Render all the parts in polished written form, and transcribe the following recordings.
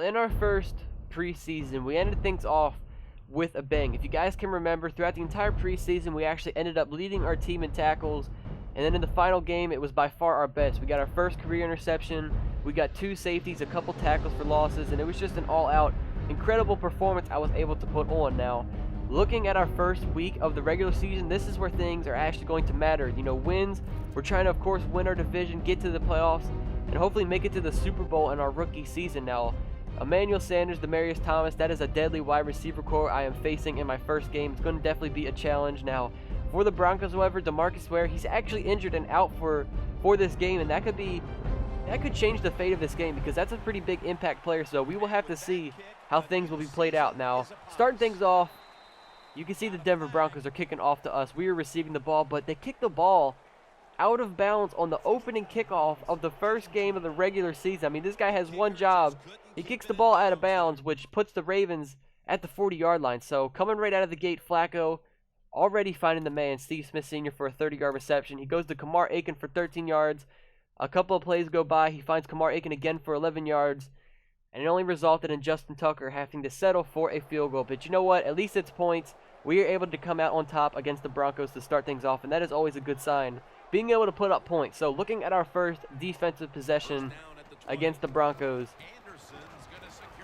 in our first preseason, we ended things off with a bang. If you guys can remember, throughout the entire preseason, we actually ended up leading our team in tackles. And then in the final game, it was by far our best. We got our first career interception. We got 2 safeties, a couple tackles for losses, and it was just an all-out incredible performance I was able to put on. Now, looking at our first week of the regular season, this is where things are actually going to matter. You know, wins, we're trying to, of course, win our division, get to the playoffs, and hopefully make it to the Super Bowl in our rookie season. Now, Emmanuel Sanders, Demarius Thomas, that is a deadly wide receiver core I am facing in my first game. It's going to definitely be a challenge. Now, for the Broncos, however, DeMarcus Ware, he's actually injured and out for this game, and that could change the fate of this game because that's a pretty big impact player. So we will have to see how things will be played out. Now, starting things off, you can see the Denver Broncos are kicking off to us. We are receiving the ball, but they kicked the ball out of bounds on the opening kickoff of the first game of the regular season. I mean, this guy has one job. He kicks the ball out of bounds, which puts the Ravens at the 40-yard line. So coming right out of the gate, Flacco already finding the man, Steve Smith Sr. for a 30-yard reception. He goes to Kamar Aiken for 13 yards. A couple of plays go by. He finds Kamar Aiken again for 11 yards. And it only resulted in Justin Tucker having to settle for a field goal. But you know what? At least it's points. We are able to come out on top against the Broncos to start things off, and that is always a good sign, being able to put up points. So looking at our first defensive possession against the Broncos,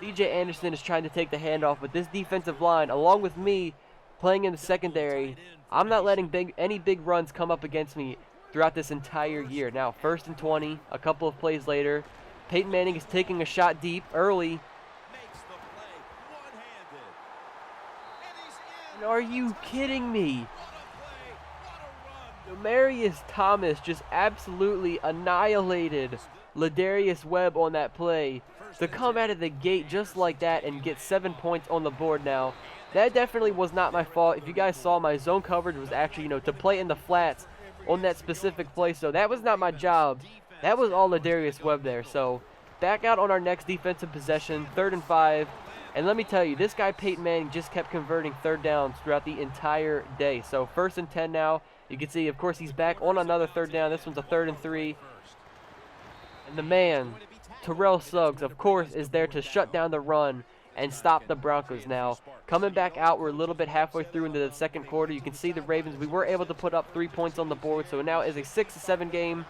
C.J. Anderson is trying to take the handoff, but this defensive line, along with me playing in the secondary, I'm not letting any big runs come up against me throughout this entire year. Now, 1st and 20, a couple of plays later, Peyton Manning is taking a shot deep early. And are you kidding me? Demarius Thomas just absolutely annihilated Ladarius Webb on that play to come out of the gate just like that and get 7 points on the board. Now, that definitely was not my fault. If you guys saw, my zone coverage was actually, to play in the flats on that specific play, so that was not my job. That was all Ladarius Webb there. So back out on our next defensive possession, 3rd and 5. And let me tell you, this guy Peyton Manning just kept converting 3rd downs throughout the entire day. So 1st and 10 now. You can see, of course, he's back on another 3rd down. This one's a 3rd and 3. And the man, Terrell Suggs, of course, is there to shut down the run and stop the Broncos. Now, coming back out, we're a little bit halfway through into the 2nd quarter. You can see the Ravens, we were able to put up 3 points on the board. So now is a 6-7 game.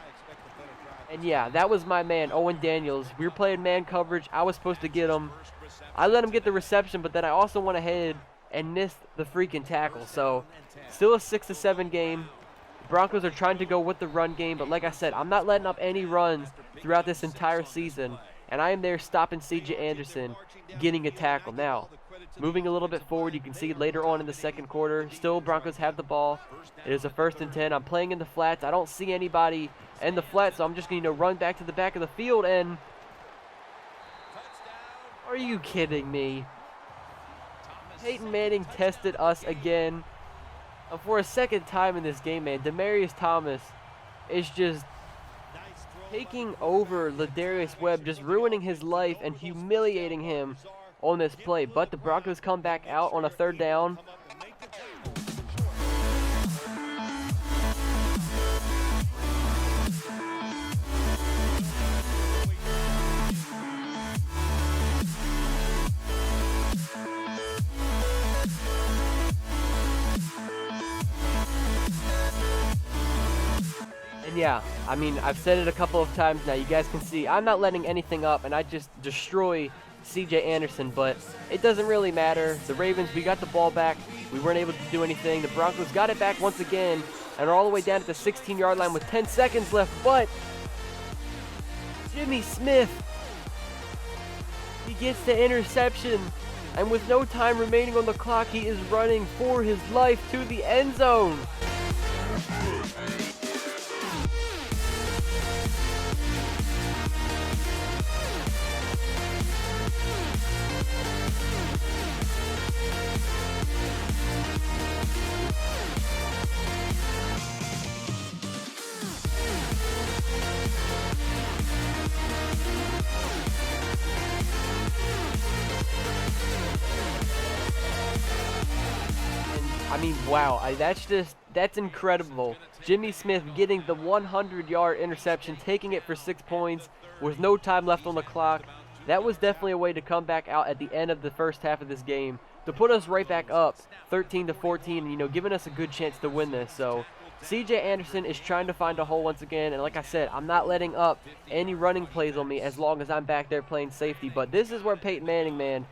And yeah, that was my man, Owen Daniels. We were playing man coverage. I was supposed to get him. I let him get the reception, but then I also went ahead and missed the freaking tackle. So still a 6-7 game. Broncos are trying to go with the run game, but like I said, I'm not letting up any runs throughout this entire season. And I am there stopping C.J. Anderson getting a tackle. Now, moving a little bit forward, you can see later on in the 2nd quarter, still Broncos have the ball. It is a 1st and 10. I'm playing in the flats. I don't see anybody in the flats, so I'm just going to run back to the back of the field. And are you kidding me? Peyton Manning tested us again. For a 2nd time in this game, man, Demarius Thomas is just taking over Ladarius Webb, just ruining his life and humiliating him on this play. But the Broncos come back out on a 3rd down. Yeah, I mean, I've said it a couple of times now. You guys can see I'm not letting anything up, and I just destroy C.J. Anderson, but it doesn't really matter. The Ravens, we got the ball back. We weren't able to do anything. The Broncos got it back once again and are all the way down at the 16-yard line with 10 seconds left, but Jimmy Smith, he gets the interception, and with no time remaining on the clock, he is running for his life to the end zone. I mean, wow, that's incredible. Jimmy Smith getting the 100-yard interception, taking it for 6 points with no time left on the clock. that was definitely a way to come back out at the end of the first half of this game to put us right back up 13-14, and, you know, giving us a good chance to win this. So CJ Anderson is trying to find a hole once again, and like I said, I'm not letting up any running plays on me as long as I'm back there playing safety. But this is where Peyton Manning, man,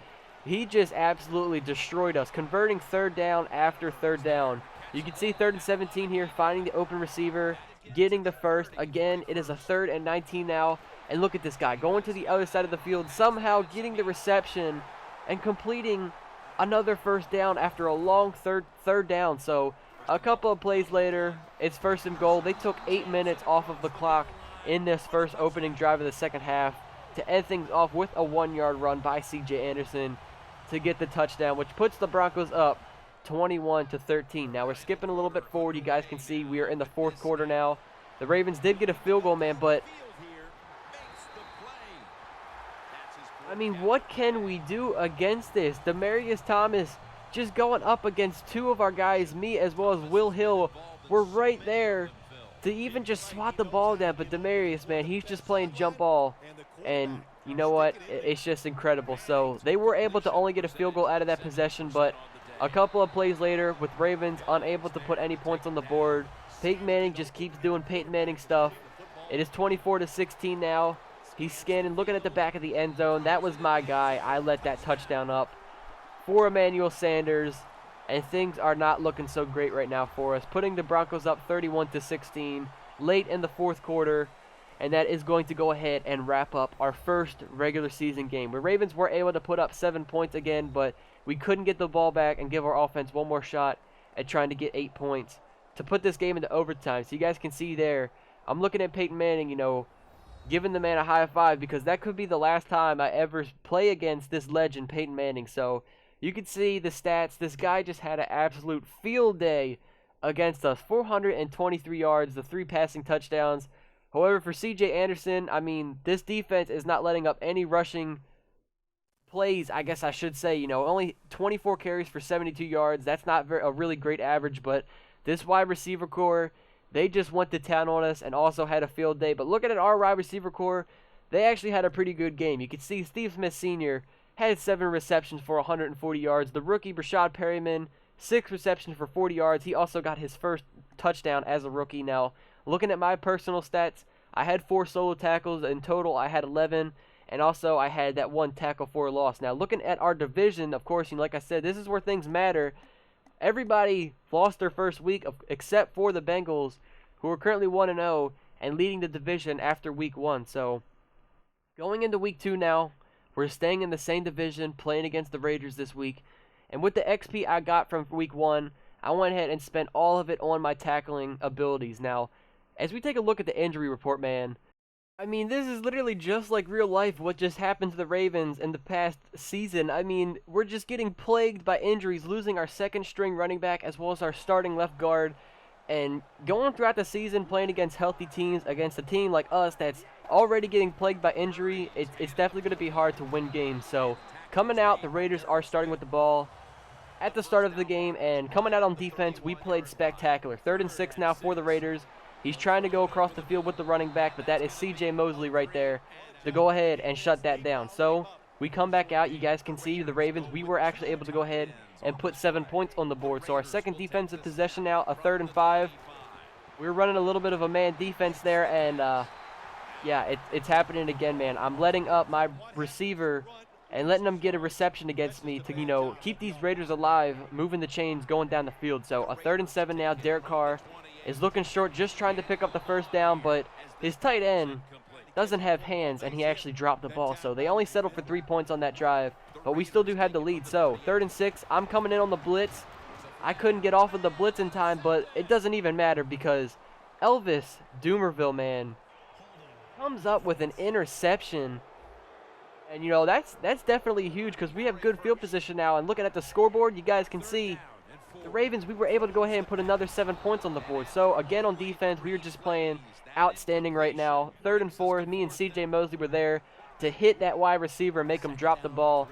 he just absolutely destroyed us, converting third down after third down. You can see 3rd and 17 here, finding the open receiver, getting the first. Again, it is a 3rd and 19 now, and look at this guy going to the other side of the field, somehow getting the reception and completing another first down after a long third down. So a couple of plays later, it's 1st and goal. They took 8 minutes off of the clock in this first opening drive of the second half to end things off with a 1-yard run by CJ Anderson to get the touchdown, which puts the Broncos up 21-13. Now we're skipping a little bit forward. You guys can see we are in the 4th quarter now. The Ravens did get a field goal, man, but I mean, what can we do against this? Demaryius Thomas just going up against 2 of our guys, me as well as Will Hill. We're right there to even just swat the ball down, but Demaryius, man, he's just playing jump ball, and you know what? It's just incredible. So they were able to only get a field goal out of that possession, but a couple of plays later, with Ravens unable to put any points on the board, Peyton Manning just keeps doing Peyton Manning stuff. It is 24-16 now. He's scanning, looking at the back of the end zone. That was my guy. I let that touchdown up for Emmanuel Sanders, and things are not looking so great right now for us, putting the Broncos up 31-16 late in the 4th quarter, and that is going to go ahead and wrap up our first regular season game. The Ravens were able to put up 7 points again, but we couldn't get the ball back and give our offense one more shot at trying to get 8 points to put this game into overtime. So you guys can see there, I'm looking at Peyton Manning, you know, giving the man a high five, because that could be the last time I ever play against this legend, Peyton Manning. So you can see the stats. This guy just had an absolute field day against us. 423 yards, the 3 passing touchdowns. However, for CJ Anderson, I mean, this defense is not letting up any rushing plays, I guess I should say. You know, only 24 carries for 72 yards. That's not a really great average, but this wide receiver core, they just went to town on us and also had a field day. But looking at our wide receiver core, they actually had a pretty good game. You can see Steve Smith Sr. had 7 receptions for 140 yards. The rookie, Brashad Perryman, 6 receptions for 40 yards. He also got his first touchdown as a rookie. Now, looking at my personal stats, I had 4 solo tackles. In total, I had 11. And also, I had that 1 tackle for a loss. Now, looking at our division, of course, you know, like I said, this is where things matter. Everybody lost their first week except for the Bengals, who are currently 1-0 and leading the division after week 1. So, going into week 2 now, we're staying in the same division, playing against the Raiders this week. And with the XP I got from week 1, I went ahead and spent all of it on my tackling abilities. Now, as we take a look at the injury report, man, I mean, this is literally just like real life, what just happened to the Ravens in the past season. I mean, we're just getting plagued by injuries, losing our 2nd string running back as well as our starting left guard. And going throughout the season, playing against healthy teams, against a team like us that's already getting plagued by injury, it's definitely going to be hard to win games. So, coming out, the Raiders are starting with the ball at the start of the game, and coming out on defense, we played spectacular. 3rd and 6 now for the Raiders. He's trying to go across the field with the running back, but that is C.J. Mosley right there to go ahead and shut that down. So, we come back out. You guys can see the Ravens, we were actually able to go ahead and put 7 points on the board. So, our 2nd defensive possession now, a 3rd and 5. We're running a little bit of a man defense there, and yeah, it's happening again, man. I'm letting up my receiver and letting them get a reception against me to, you know, keep these Raiders alive, moving the chains, going down the field. So, a 3rd and 7 now. Derek Carr is looking short, just trying to pick up the first down, but his tight end doesn't have hands, and he actually dropped the ball. So they only settled for 3 points on that drive, but we still do have the lead. So 3rd and 6, I'm coming in on the blitz. I couldn't get off of the blitz in time, but it doesn't even matter because Elvis Doomerville, man, comes up with an interception. And, you know, that's definitely huge because we have good field position now. And looking at the scoreboard, you guys can see the Ravens, we were able to go ahead and put another 7 points on the board. So, again, on defense, we are just playing outstanding right now. 3rd and 4, me and C.J. Mosley were there to hit that wide receiver and make him drop the ball.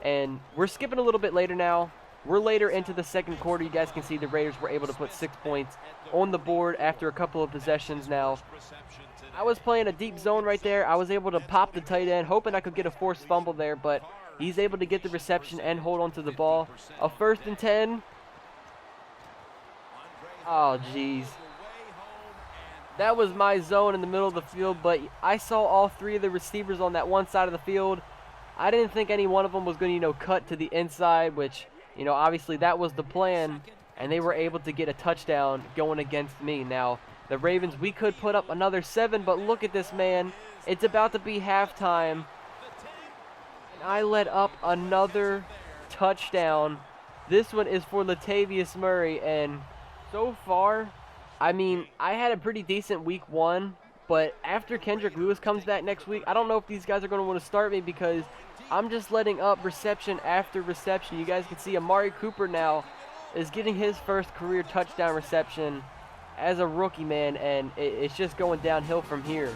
And we're skipping a little bit later now. We're later into the 2nd quarter. You guys can see the Raiders were able to put 6 points on the board after a couple of possessions now. I was playing a deep zone right there. I was able to pop the tight end, hoping I could get a forced fumble there, but he's able to get the reception and hold on to the ball. A 1st and 10. Oh, jeez. That was my zone in the middle of the field, but I saw all 3 of the receivers on that one side of the field. I didn't think any one of them was going to, cut to the inside, which, obviously that was the plan, and they were able to get a touchdown going against me. Now, the Ravens, we could put up another 7, but look at this, man. It's about to be halftime, and I let up another touchdown. This one is for Latavius Murray, and so far, I mean, I had a pretty decent week 1, but after Kendrick Lewis comes back next week, I don't know if these guys are going to want to start me because I'm just letting up reception after reception. You guys can see Amari Cooper now is getting his first career touchdown reception as a rookie, man, and it's just going downhill from here.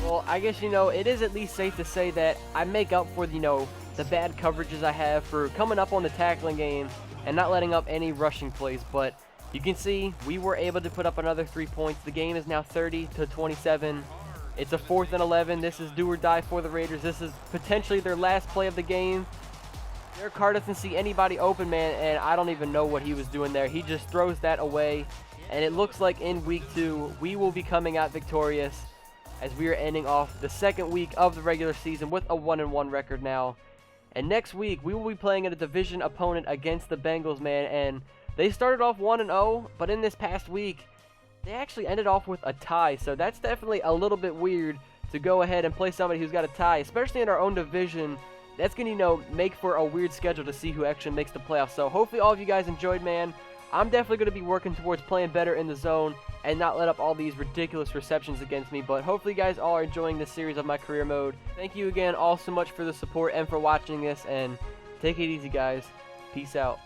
Well, I guess, it is at least safe to say that I make up for, the bad coverages I have for coming up on the tackling game and not letting up any rushing plays. But you can see we were able to put up another 3 points. The game is now 30-27. It's a 4th and 11. This is do or die for the Raiders. This is potentially their last play of the game. Derek Carr doesn't see anybody open, man, and I don't even know what he was doing there. He just throws that away. And it looks like in week 2, we will be coming out victorious, as we are ending off the 2nd week of the regular season with a 1-1 record now. And next week, we will be playing a division opponent against the Bengals, man. And they started off 1-0, but in this past week, they actually ended off with a tie. So that's definitely a little bit weird to go ahead and play somebody who's got a tie, especially in our own division. That's going to, make for a weird schedule to see who actually makes the playoffs. So hopefully all of you guys enjoyed, man. I'm definitely going to be working towards playing better in the zone and not let up all these ridiculous receptions against me. But hopefully you guys all are enjoying this series of my career mode. Thank you again all so much for the support and for watching this. And take it easy, guys. Peace out.